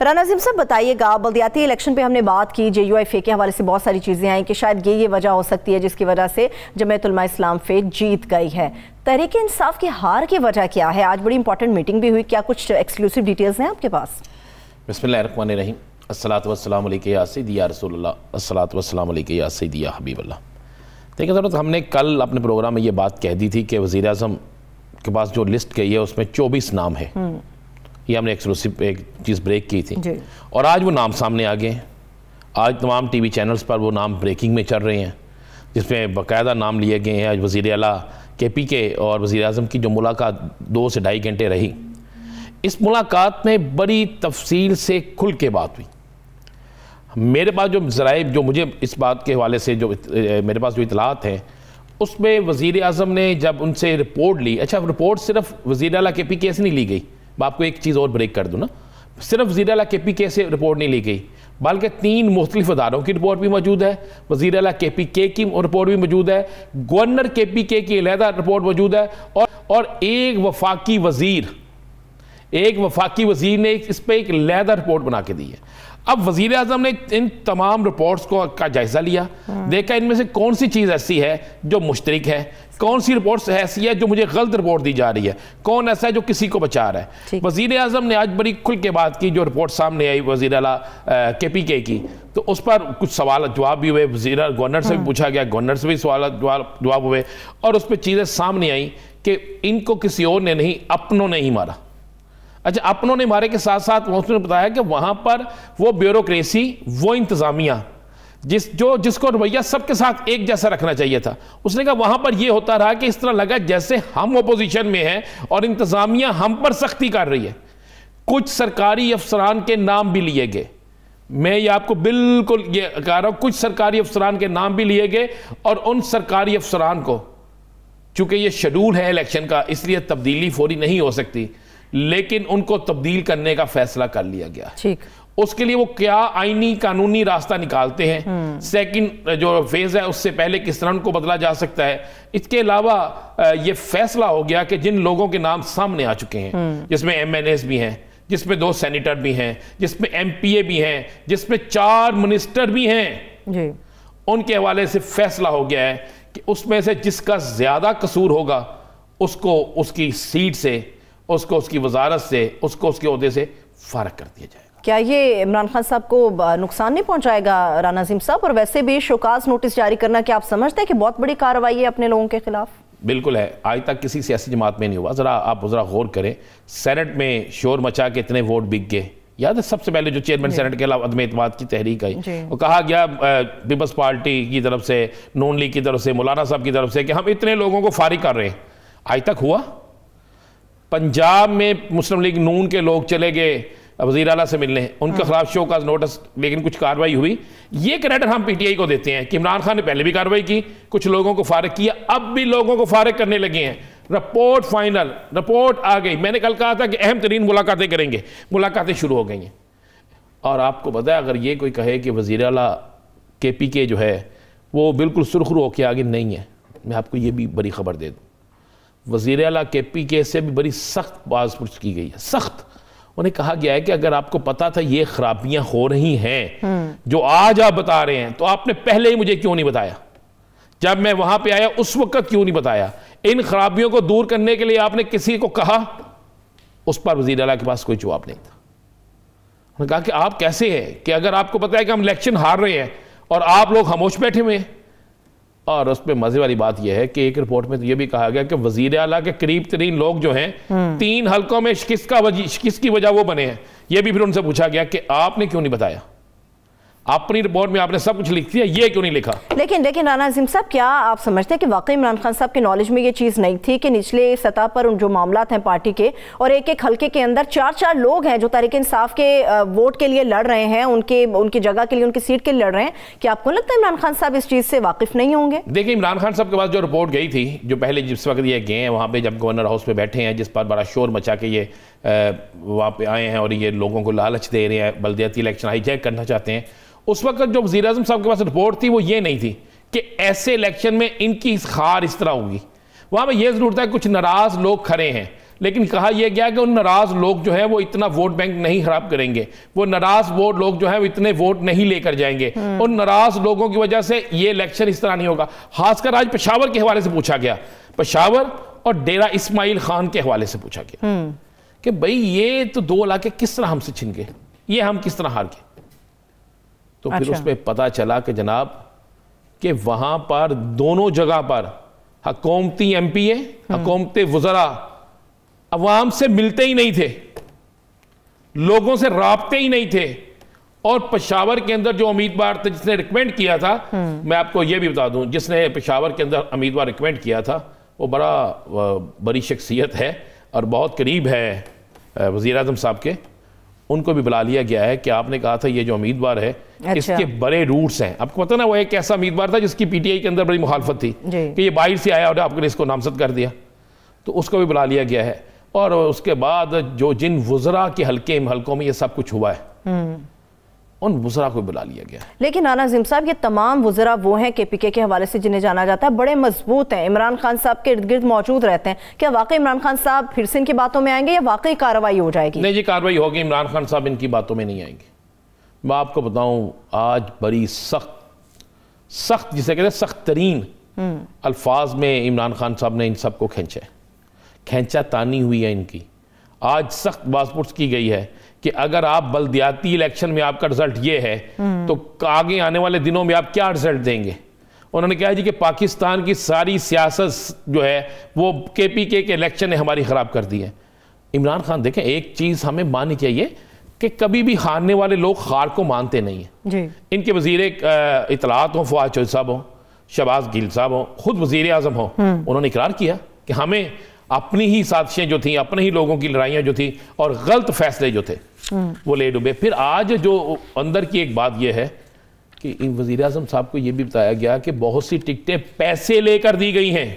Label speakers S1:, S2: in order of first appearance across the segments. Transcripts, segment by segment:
S1: राना अज़ीम साहब बताइएगा, बल्दियाती इलेक्शन पे हमने बात की, JUIF के हवाले से बहुत सारी चीज़ें आई कि शायद ये वजह हो सकती है जिसकी वजह से जमीयत उलमा इस्लाम फ़े जीत गई है। तहरीक इंसाफ की हार की वजह क्या है? आज बड़ी इंपॉर्टेंट मीटिंग भी हुई, क्या कुछ एक्सक्लूसिव डिटेल्स हैं आपके पास?
S2: बिस्मिल्लाहिर्रहमानिर्रहीम, अस्सलातु वस्सलामु अलैका या सय्यदी या रसूलल्लाह, अस्सलातु वस्सलामु अलैका या सय्यदी या हबीबल्लाह। देखिए ज़रूरत, हमने कल अपने प्रोग्राम में ये बात कह दी थी कि वज़ीर आज़म के पास जो लिस्ट गई है उसमें 24 नाम है। ये हमने एक्सक्लूसिव एक चीज़ ब्रेक की थी और आज वो नाम सामने आ गए हैं। आज तमाम TV चैनल्स पर वो नाम ब्रेकिंग में चल रहे हैं, जिसमें बाकायदा नाम लिए गए हैं। आज वज़ीर आला KPK और वज़ीर आज़म की जो मुलाकात 2 से ढाई घंटे रही, इस मुलाकात में बड़ी तफसील से खुल के बात हुई। मेरे पास जो ज़राए, जो मुझे इस बात के हवाले से जो मेरे पास जो इतलात हैं, उसमें वज़ीर आज़म ने जब उनसे रिपोर्ट ली, अच्छा रिपोर्ट सिर्फ वज़ीर आला KPK से नहीं ली गई, मैं आपको एक चीज़ और ब्रेक कर दूँ ना, सिर्फ वज़ीर आला KPK से रिपोर्ट नहीं ली गई, बल्कि 3 मुख्तलिफ अदारों की रिपोर्ट भी मौजूद है, वज़ीर आला KPK की रिपोर्ट भी मौजूद है, गवर्नर KPK की अलहदा रिपोर्ट मौजूद है, और एक वफाकी वज़ीर ने इस पर एक अलहदा रिपोर्ट बना के दी है। अब वज़ीर आज़म ने इन तमाम रिपोर्ट्स का जायज़ा लिया, देखा इनमें से कौन सी चीज़ ऐसी है जो मुश्तरिक है, कौन सी रिपोर्ट्स ऐसी है जो मुझे गलत रिपोर्ट दी जा रही है, कौन ऐसा है जो किसी को बचा रहा है। वज़ीर आज़म ने आज बड़ी खुल के बात की, जो रिपोर्ट सामने आई वज़ीर आला KPK की, तो उस पर कुछ सवाल जवाब भी हुए, गवर्नर से भी पूछा गया, गवर्नर से भी सवाल जवाब हुए, और उस पर चीज़ें सामने आई कि इनको किसी और ने नहीं, अपनों ने ही मारा। अच्छा, अपनों ने मारे के साथ साथ उसने बताया कि वहां पर वो ब्यूरोक्रेसी, वो इंतजामिया जिसको रवैया सबके साथ एक जैसा रखना चाहिए था, उसने कहा वहां पर ये होता रहा कि इस तरह लगा जैसे हम अपोजिशन में हैं और इंतजामिया हम पर सख्ती कर रही है। कुछ सरकारी अफसरान के नाम भी लिए गए, मैं ये आपको बिल्कुल ये कह रहा हूं, कुछ सरकारी अफसरान के नाम भी लिए गए, और उन सरकारी अफसरान को, चूंकि ये शेड्यूल है इलेक्शन का, इसलिए तब्दीली फौरी नहीं हो सकती, लेकिन उनको तब्दील करने का फैसला कर लिया गया। ठीक, उसके लिए वो क्या आईनी कानूनी रास्ता निकालते हैं, सेकंड जो फेज है उससे पहले किस तरह उनको बदला जा सकता है। इसके अलावा ये फैसला हो गया कि जिन लोगों के नाम सामने आ चुके हैं, जिसमें MNAs भी हैं, जिसमें 2 सेनेटर भी हैं, जिसमें MPA भी हैं, जिसमें 4 मिनिस्टर भी हैं, उनके हवाले से फैसला हो गया है कि उसमें से जिसका ज्यादा कसूर होगा उसको उसकी सीट से, उसको उसकी वजारत से, उसको उसके ओहदे से फारग कर दिया जाएगा।
S1: क्या ये इमरान खान साहब को नुकसान नहीं पहुंचाएगा राना अज़ीम साहब? और वैसे भी शोकाज नोटिस जारी करना, क्या आप समझते हैं कि बहुत बड़ी कार्रवाई है अपने लोगों के खिलाफ? बिल्कुल है, आज तक किसी सियासी जमात में नहीं हुआ। आप जरा गौर करें, सेनेट में शोर मचा के इतने वोट बिक गए। याद है सबसे पहले जो चेयरमैन सेनेट के अलावा अदम एतमाद की तहरीक आई, वो कहा गया पीपल्स पार्टी की तरफ से, नून लीग की तरफ से, मौलाना साहब की तरफ से कि हम इतने लोगों को फारिग कर रहे हैं। आज तक हुआ? पंजाब में मुस्लिम लीग नून के लोग चले गए वज़ीर आला से मिलने, उनके खिलाफ शो का नोटिस, लेकिन कुछ कार्रवाई हुई। ये क्रेडिट हम PTI को देते हैं कि इमरान खान ने पहले भी कार्रवाई की, कुछ लोगों को फारिग किया, अब भी लोगों को फारिग करने लगे हैं। रिपोर्ट फाइनल रिपोर्ट आ गई। मैंने कल कहा था कि अहम तरीन मुलाकातें करेंगे, मुलाकातें शुरू हो गई हैं। और आपको पता है, अगर ये कोई कहे कि वज़ीर आला KPK जो है वो बिल्कुल सुरखरू होकर आगे नहीं है, मैं आपको ये भी बड़ी खबर दे दूँ, वज़ीर आला KPK से भी बड़ी सख्त बाज़पुरस की गई है, सख्त। उन्हें कहा गया है कि अगर आपको पता था ये खराबियां हो रही हैं जो आज आप बता रहे हैं, तो आपने पहले ही मुझे क्यों नहीं बताया? जब मैं वहां पे आया उस वक्त क्यों नहीं बताया? इन खराबियों को दूर करने के लिए आपने किसी को कहा? उस पर वज़ीर आला के पास कोई जवाब नहीं था। उन्होंने कहा कि आप कैसे हैं कि अगर आपको पता है कि हम इलेक्शन हार रहे हैं और आप लोग खामोश बैठे हुए हैं। और उस पर मजे वाली बात यह है कि एक रिपोर्ट में तो यह भी कहा गया कि वज़ीर आला के करीब तरीन लोग जो हैं 3 हलकों में शिकस्त की वजह वो बने हैं। यह भी फिर उनसे पूछा गया कि आपने क्यों नहीं बताया? अपनी रिपोर्ट में आपने सब कुछ लिख दिया, ये क्यों नहीं लिखा? लेकिन राना अज़ीम साहब, क्या आप समझते हैं कि वाकई इमरान खान साहब के नॉलेज में ये चीज़ नहीं थी कि निचले सतह पर जो मामलात हैं पार्टी के, और एक एक हल्के के अंदर 4-4 लोग हैं जो तहरीक इंसाफ के वोट के लिए लड़ रहे हैं, उनकी जगह के लिए, उनकी सीट के लिए लड़ रहे हैं? क्या आपको लगता है इमरान खान साहब इस चीज़ से वाकिफ नहीं होंगे? देखिए, इमरान खान साहब के पास जो रिपोर्ट गई थी, जो पहले जिस वक्त ये गए हैं वहाँ पर, जब गवर्नर हाउस में बैठे हैं, जिस पर बड़ा शोर मचा के ये वहाँ पर आए हैं और ये लोगों को लालच दे रहे हैं, बल्दियाती इलेक्शन हाईजैक करना चाहते हैं, उस वक्त जो वज़ीर आज़म साहब के पास रिपोर्ट थी वो ये नहीं थी कि ऐसे इलेक्शन में इनकी खार इस तरह होगी। वहां पर यह जरूर था कुछ नाराज लोग खड़े हैं,
S2: लेकिन कहा यह गया कि उन नाराज लोग जो है वो इतना वोट बैंक नहीं खराब करेंगे, वो नाराज वोट लोग जो है वो इतने वोट नहीं लेकर जाएंगे, उन नाराज लोगों की वजह से ये इलेक्शन इस तरह नहीं होगा। खासकर आज पेशावर के हवाले से पूछा गया, पेशावर और डेरा इस्माइल खान के हवाले से पूछा गया कि भाई ये तो 2 इलाके किस तरह हमसे छिन गए, ये हम किस तरह हार गए। तो फिर उसमें पता चला कि जनाब कि वहां पर दोनों जगह पर हुकूमती एमपीए, हुकूमती वज़रा अवाम से मिलते ही नहीं थे, लोगों से राब्ते ही नहीं थे। और पेशावर के अंदर जो उम्मीदवार थे जिसने रिकमेंड किया था, मैं आपको यह भी बता दूं, जिसने पेशावर के अंदर उम्मीदवार रिकमेंड किया था वो बड़ी शख्सियत है और बहुत करीब है वज़ीर आज़म साहब के। उनको भी बुला लिया गया है कि आपने कहा था ये जो उम्मीदवार है इसके बड़े रूट्स हैं। आपको पता ना वो एक ऐसा उम्मीदवार था जिसकी पीटीआई के अंदर बड़ी मुखालफत थी कि ये बाहर से आया और आपने इसको नामजद कर दिया, तो उसको भी बुला लिया गया है। और उसके बाद जो जिन वज़रा के हल्कों में ये सब कुछ हुआ है उन वज़रा को बुला लिया गया।
S1: लेकिन राना अज़ीम साहब ये तमाम वज़रा वो हैं केपीके के हवाले से जिन्हें जाना जाता है, बड़े मजबूत हैं, इमरान खान साहब के इर्द गिर्द मौजूद रहते हैं। क्या वाकई इमरान खान साहब फिर से इनकी बातों में आएंगे या वाकई कार्रवाई हो जाएगी?
S2: नहीं जी, कार्रवाई होगी, इमरान खान साहब इनकी बातों में नहीं आएंगे। मैं आपको बताऊं आज बड़ी सख्त जिसे कहते हैं सख्त तरीन अल्फाज में इमरान खान साहब ने इन सबको खींचा तानी हुई है इनकी। आज सख्त बात की गई है कि अगर आप बल्दियाती इलेक्शन में आपका रिजल्ट ये है तो आगे आने वाले दिनों में आप क्या रिजल्ट देंगे। उन्होंने कहा जी कि पाकिस्तान की सारी सियासत जो है वो केपीके के इलेक्शन ने हमारी ख़राब कर दी है। इमरान खान देखें, एक चीज़ हमें माननी चाहिए कि कभी भी हारने वाले लोग हार को मानते नहीं हैं। इनके वज़ीर इत्तलात हों फवाद चौधरी साहब हों, शहबाज गिल साहब हों, खुद वज़ीर आज़म हों, उन्होंने इकरार किया कि हमें अपनी ही साजिशें जो थी, अपने ही लोगों की लड़ाइयाँ जो थी और गलत फैसले जो थे वो ले डूबे। फिर आज जो अंदर की एक बात यह है कि इन वज़ीर आज़म साहब को यह भी बताया गया कि बहुत सी टिकटें पैसे लेकर दी गई हैं।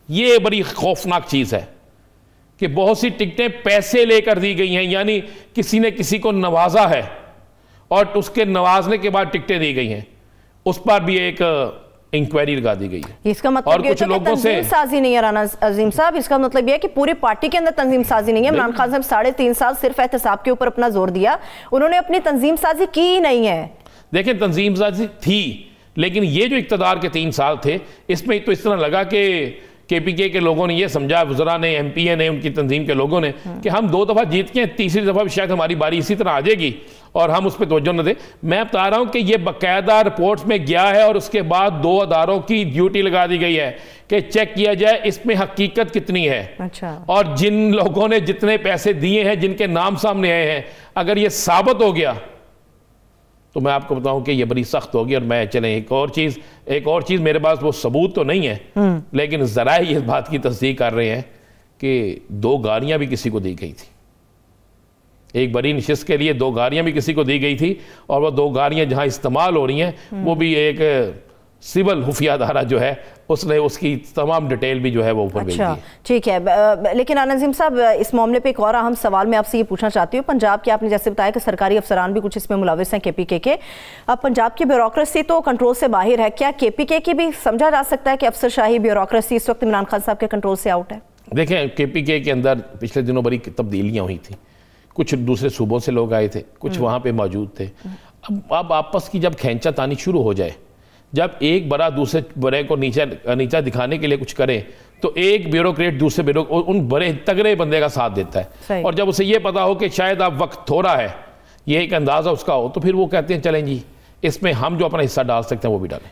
S2: ये बड़ी खौफनाक चीज़ है कि बहुत सी टिकटें पैसे लेकर दी गई हैं, यानी किसी ने किसी को नवाजा है और उसके नवाजने के बाद टिकटें दी गई हैं, उस पर भी एक इंक्वायरी लगा दी गई है।
S1: इसका मतलब और कुछ लोगों से तंजीम साजी नहीं है राना अज़ीम साहब, इसका मतलब यह है कि पूरी पार्टी के अंदर तंजीम साजी नहीं है। इमरान खान साहब 3.5 साल सिर्फ एहतसाब के ऊपर अपना जोर दिया, उन्होंने अपनी तंजीम साजी की ही नहीं है।
S2: देखिए तंजीम साजी थी, लेकिन ये जो इक़्तिदार के 3 साल थे इसमें तो इस तरह लगा कि केपीके के लोगों ने ये समझा, वज़रा ने, एमपीए ने, उनकी तंजीम के लोगों ने कि हम 2 दफ़ा जीत के, तीसरी दफ़ा भी शायद हमारी बारी इसी तरह आ जाएगी और हम उस पर तवज्जो न दें। मैं बता रहा हूं कि ये बाकायदा रिपोर्ट्स में गया है और उसके बाद 2 अदारों की ड्यूटी लगा दी गई है कि चेक किया जाए इसमें हकीकत कितनी है।
S1: अच्छा।
S2: और जिन लोगों ने जितने पैसे दिए हैं, जिनके नाम सामने आए हैं, अगर ये साबित हो गया तो मैं आपको बताऊं कि ये बड़ी सख्त होगी। और मैं चलें एक और चीज़ मेरे पास वो सबूत तो नहीं है, लेकिन ज़राए इस बात की तस्दीक कर रहे हैं कि 2 गाड़ियां भी किसी को दी गई थी। एक बड़ी नशिस्त के लिए 2 गाड़ियां भी किसी को दी गई थी और वो 2 गाड़ियां जहां इस्तेमाल हो रही हैं वो भी एक सिविल खुफिया अदारा जो है उसने उसकी तमाम डिटेल भी जो है वो ऊपर भेज दी।
S1: ठीक है, लेकिन राना अज़ीम साहब इस मामले पे एक और अहम सवाल मैं आपसे ये पूछना चाहती हूँ। पंजाब के आपने जैसे बताया कि सरकारी अफसरान भी कुछ इसमें मुलविस हैं केपीके के। अब पंजाब की ब्यूरोक्रेसी तो कंट्रोल से बाहर है, क्या केपीके की भी समझा जा सकता है कि अफसरशाही ब्यूरोक्रेसी इस वक्त इमरान खान साहब के कंट्रोल से आउट है?
S2: देखें, केपीके के अंदर पिछले दिनों बड़ी तब्दीलियाँ हुई थी, कुछ दूसरे सूबों से लोग आए थे, कुछ वहाँ पर मौजूद थे। अब आपस की जब खींचा तानी शुरू हो जाए, जब एक बड़ा दूसरे बड़े को नीचा दिखाने के लिए कुछ करे तो एक ब्यूरोक्रेट दूसरे उन बड़े तगड़े बंदे का साथ देता है। और जब उसे ये पता हो कि शायद अब वक्त थोड़ा है, ये एक अंदाज़ा उसका हो, तो फिर वो कहते हैं चलें जी इसमें हम जो अपना हिस्सा डाल सकते हैं वो भी डालें।